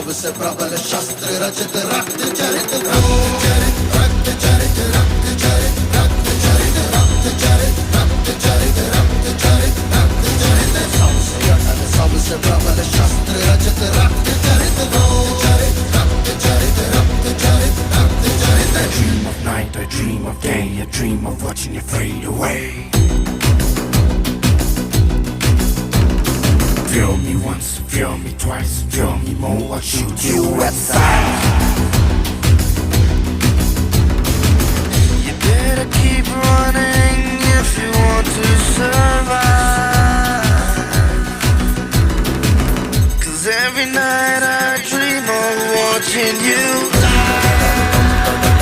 सबसे प्रबल शस्त्र रचित रक्त चरित रक्त चरित रक्त चरित रक्त चरित रक्त चरित रक्त चरित रक्त चरित रक्त चरित रक्त चरित सबसे अटल सबसे प्रबल शस्त्र रचित रक्त चरित रक्त चरित रक्त चरित रक्त चरित रक्त चरित I dream of night, I dream of day, I dream of watching you fade away. Feel me once, feel me twice, feel me more, I'll shoot you at sight.